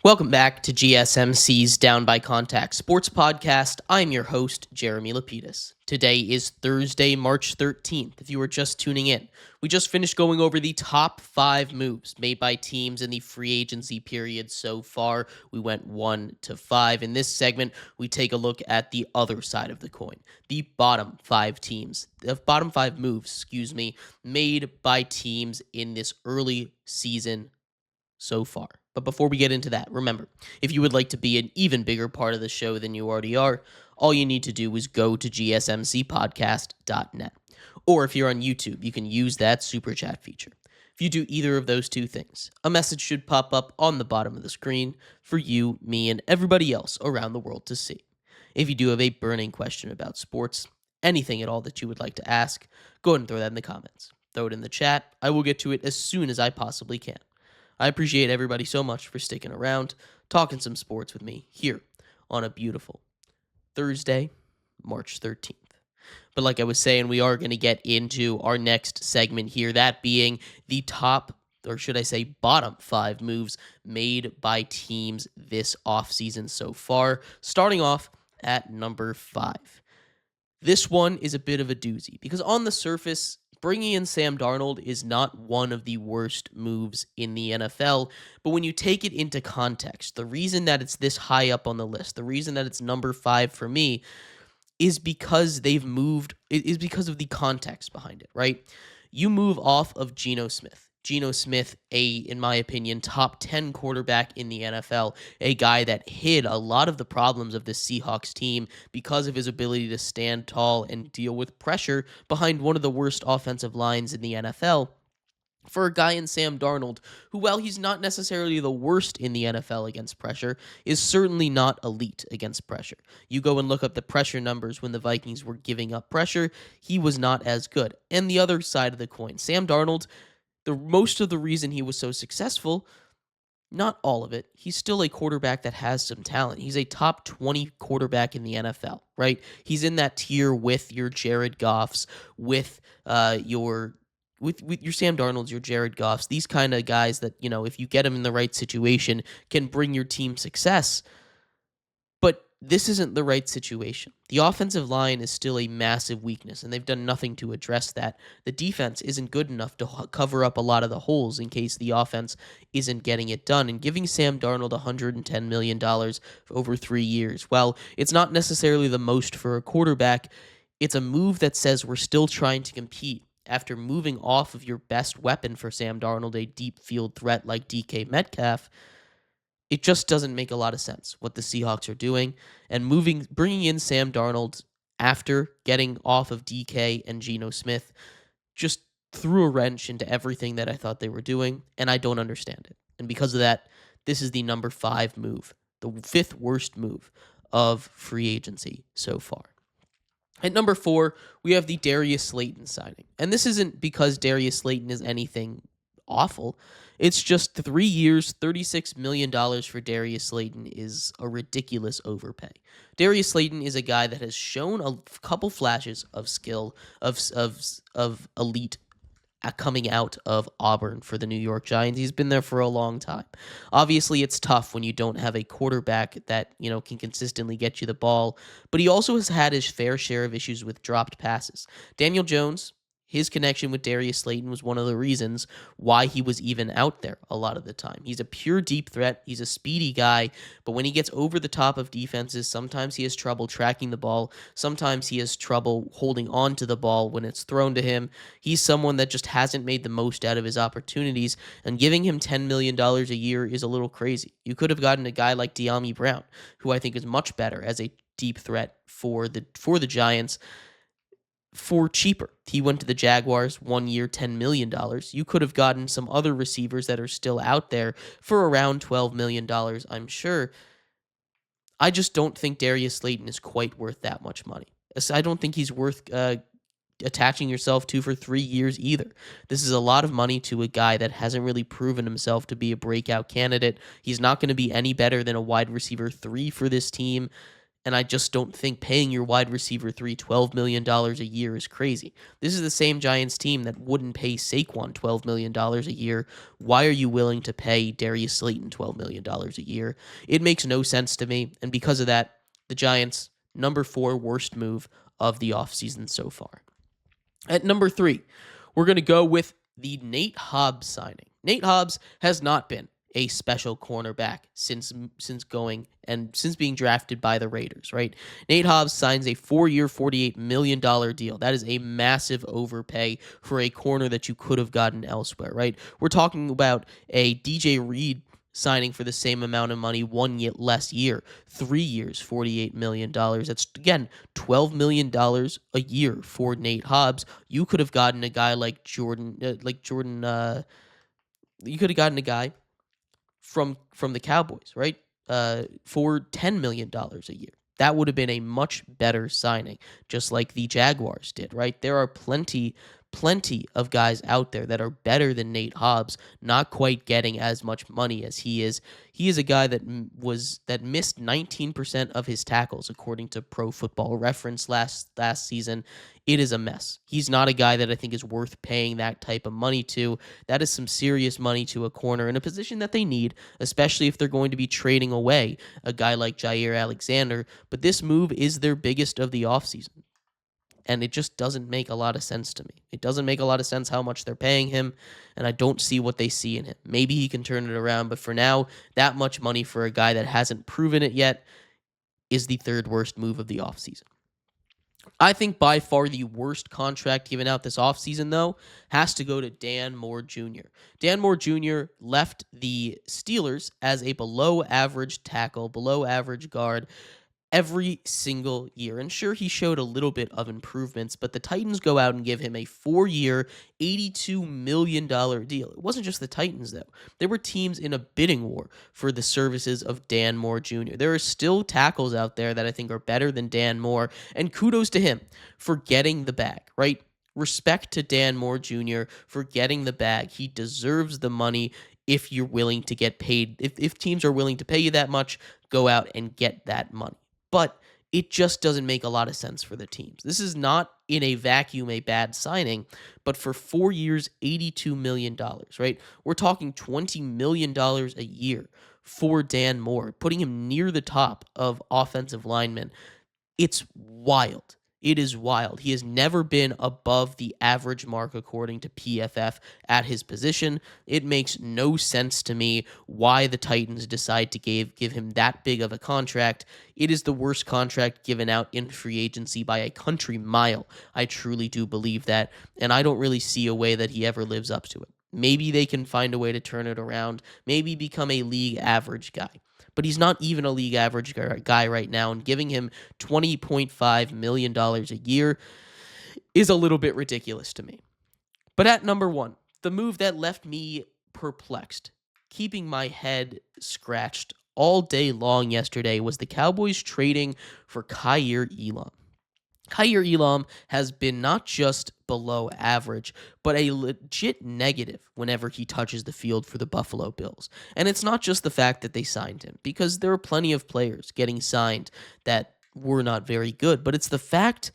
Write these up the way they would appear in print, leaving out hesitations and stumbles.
Welcome back to GSMC's Down by Contact Sports Podcast. I'm your host, Jeremy Lapidus. Today is Thursday, March 13th, if you are just tuning in. We just finished going over the top 5 moves made by teams in the free agency period so far. We went 1 to 5. In this segment, we take a look at the other side of the coin, the bottom 5 moves, made by teams in this early season so far. But before we get into that, remember, if you would like to be an even bigger part of the show than you already are, all you need to do is go to gsmcpodcast.net. Or if you're on YouTube, you can use that super chat feature. If you do either of those two things, a message should pop up on the bottom of the screen for you, me, and everybody else around the world to see. If you do have a burning question about sports, anything at all that you would like to ask, go ahead and throw that in the comments. Throw it in the chat. I will get to it as soon as I possibly can. I appreciate everybody so much for sticking around, talking some sports with me here on a beautiful Thursday, March 13th. But like I was saying, we are going to get into our next segment here, that being the top, or should I say bottom 5 moves made by teams this offseason so far, starting off at number 5. This one is a bit of a doozy because on the surface, bringing in Sam Darnold is not one of the worst moves in the NFL, but when you take it into context, the reason that it's this high up on the list, the reason that it's number 5 for me is because of the context behind it, right? You move off of Geno Smith. Geno Smith, in my opinion, top 10 quarterback in the NFL, a guy that hid a lot of the problems of the Seahawks team because of his ability to stand tall and deal with pressure behind one of the worst offensive lines in the NFL. For a guy in Sam Darnold, who, while he's not necessarily the worst in the NFL against pressure, is certainly not elite against pressure. You go and look up the pressure numbers when the Vikings were giving up pressure, he was not as good. And the other side of the coin, Sam Darnold, most of the reason he was so successful, not all of it, he's still a quarterback that has some talent. He's a top 20 quarterback in the NFL, right? He's in that tier with your Jared Goffs, with your Sam Darnolds, your Jared Goffs, these kind of guys that, if you get them in the right situation, can bring your team success. But this isn't the right situation. The offensive line is still a massive weakness, and they've done nothing to address that. The defense isn't good enough to cover up a lot of the holes in case the offense isn't getting it done. And giving Sam Darnold $110 million over 3 years, well, it's not necessarily the most for a quarterback. It's a move that says we're still trying to compete. After moving off of your best weapon for Sam Darnold, a deep field threat like DK Metcalf, it just doesn't make a lot of sense what the Seahawks are doing. And bringing in Sam Darnold after getting off of DK and Geno Smith just threw a wrench into everything that I thought they were doing, and I don't understand it. And because of that, this is the number 5 move, the 5th worst move of free agency so far. At number 4, we have the Darius Slayton signing. And this isn't because Darius Slayton is anything awful. It's just 3 years, $36 million for Darius Slayton is a ridiculous overpay. Darius Slayton is a guy that has shown a couple flashes of skill, of elite coming out of Auburn for the New York Giants. He's been there for a long time. Obviously, it's tough when you don't have a quarterback that, can consistently get you the ball, but he also has had his fair share of issues with dropped passes. Daniel Jones, his connection with Darius Slayton was one of the reasons why he was even out there a lot of the time. He's a pure deep threat. He's a speedy guy, but when he gets over the top of defenses, sometimes he has trouble tracking the ball. Sometimes he has trouble holding on to the ball when it's thrown to him. He's someone that just hasn't made the most out of his opportunities, and giving him $10 million a year is a little crazy. You could have gotten a guy like De'Ami Brown, who I think is much better as a deep threat for the Giants, for cheaper. He went to the Jaguars, 1 year, $10 million. You could have gotten some other receivers that are still out there for around $12 million, I'm sure. I just don't think Darius Slayton is quite worth that much money. I don't think he's worth attaching yourself to for 3 years either. This is a lot of money to a guy that hasn't really proven himself to be a breakout candidate. He's not going to be any better than a wide receiver 3 for this team. And I just don't think paying your wide receiver $12 million a year is crazy. This is the same Giants team that wouldn't pay Saquon $12 million a year. Why are you willing to pay Darius Slayton $12 million a year? It makes no sense to me. And because of that, the Giants, number 4 worst move of the offseason so far. At number 3, we're going to go with the Nate Hobbs signing. Nate Hobbs has not been a special cornerback since being drafted by the Raiders, right? Nate Hobbs signs a 4-year, $48 million deal. That is a massive overpay for a corner that you could have gotten elsewhere, right? We're talking about a DJ Reed signing for the same amount of money 1 year less year, 3 years, $48 million. That's, again, $12 million a year for Nate Hobbs. You could have gotten a guy like Jordan, you could have gotten a guy from the Cowboys, right? For $10 million a year. That would have been a much better signing, just like the Jaguars did, right? There are plenty of guys out there that are better than Nate Hobbs, not quite getting as much money as he is. He is a guy that missed 19% of his tackles, according to Pro Football Reference last season. It is a mess. He's not a guy that I think is worth paying that type of money to. That is some serious money to a corner in a position that they need, especially if they're going to be trading away a guy like Jair Alexander. But this move is their biggest of the offseason. And it just doesn't make a lot of sense to me. It doesn't make a lot of sense how much they're paying him, and I don't see what they see in him. Maybe he can turn it around, but for now, that much money for a guy that hasn't proven it yet is the 3rd worst move of the offseason. I think by far the worst contract given out this offseason, though, has to go to Dan Moore Jr. Dan Moore Jr. left the Steelers as a below-average tackle, below-average guard, every single year. And sure, he showed a little bit of improvements, but the Titans go out and give him a 4-year, $82 million deal. It wasn't just the Titans, though. There were teams in a bidding war for the services of Dan Moore Jr. There are still tackles out there that I think are better than Dan Moore, and kudos to him for getting the bag, right? Respect to Dan Moore Jr. for getting the bag. He deserves the money if you're willing to get paid. If teams are willing to pay you that much, go out and get that money. But it just doesn't make a lot of sense for the teams. This is not in a vacuum a bad signing, but for 4 years, $82 million, right? We're talking $20 million a year for Dan Moore, putting him near the top of offensive linemen. It's wild. It is wild. He has never been above the average mark according to PFF at his position. It makes no sense to me why the Titans decide to give him that big of a contract. It is the worst contract given out in free agency by a country mile. I truly do believe that, and I don't really see a way that he ever lives up to it. Maybe they can find a way to turn it around, maybe become a league average guy. But he's not even a league average guy right now, and giving him $20.5 million a year is a little bit ridiculous to me. But at number 1, the move that left me perplexed, keeping my head scratched all day long yesterday, was the Cowboys trading for Kaiir Elam. Kaiir Elam has been not just below average, but a legit negative whenever he touches the field for the Buffalo Bills. And it's not just the fact that they signed him, because there are plenty of players getting signed that were not very good, but it's the fact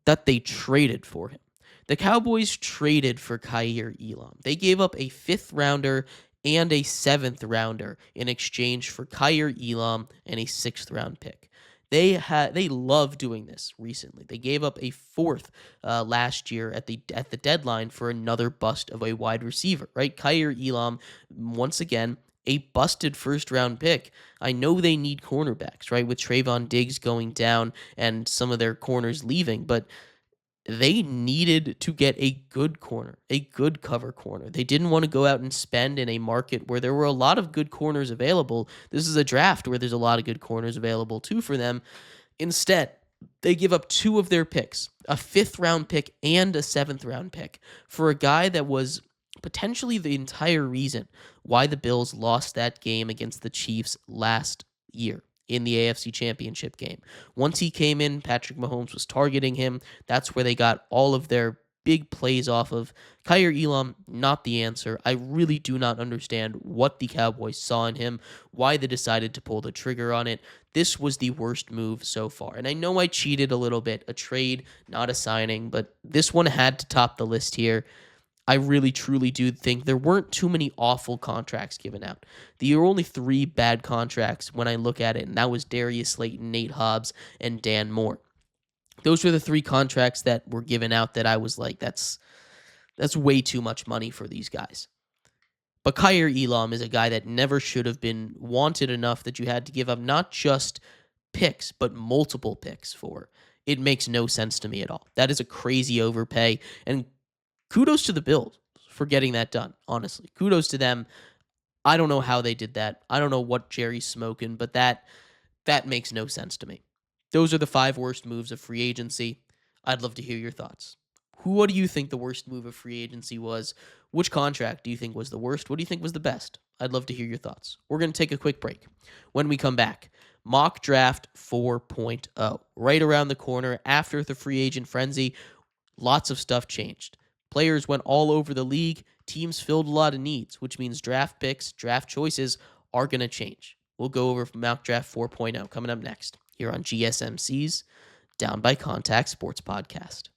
that they traded for him. The Cowboys traded for Kaiir Elam. They gave up a 5th rounder and a 7th rounder in exchange for Kaiir Elam and a 6th round pick. They love doing this recently. They gave up a 4th last year at the deadline for another bust of a wide receiver, right? Kaiir Elam, once again, a busted 1st round pick. I know they need cornerbacks, right? With Trayvon Diggs going down and some of their corners leaving, but they needed to get a good corner, a good cover corner. They didn't want to go out and spend in a market where there were a lot of good corners available. This is a draft where there's a lot of good corners available too for them. Instead, they give up 2 of their picks, a 5th round pick and a 7th round pick, for a guy that was potentially the entire reason why the Bills lost that game against the Chiefs last year in the AFC Championship game. Once he came in, Patrick Mahomes was targeting him. That's where they got all of their big plays off of. Kyer Elam, not the answer. I really do not understand what the Cowboys saw in him, why they decided to pull the trigger on it. This was the worst move so far. And I know I cheated a little bit, a trade, not a signing, but this one had to top the list here. I really, truly do think there weren't too many awful contracts given out. There were only 3 bad contracts when I look at it, and that was Darius Slayton, Nate Hobbs, and Dan Moore. Those were the 3 contracts that were given out that I was like, that's way too much money for these guys. But Kyer Elam is a guy that never should have been wanted enough that you had to give up not just picks, but multiple picks for. It makes no sense to me at all. That is a crazy overpay, and kudos to the Bills for getting that done, honestly. Kudos to them. I don't know how they did that. I don't know what Jerry's smoking, but that makes no sense to me. Those are the 5 worst moves of free agency. I'd love to hear your thoughts. What do you think the worst move of free agency was? Which contract do you think was the worst? What do you think was the best? I'd love to hear your thoughts. We're going to take a quick break. When we come back, mock draft 4.0. Right around the corner after the free agent frenzy, lots of stuff changed. Players went all over the league. Teams filled a lot of needs, which means draft picks, draft choices are going to change. We'll go over mock draft 4.0 coming up next here on GSMC's Down by Contact Sports Podcast.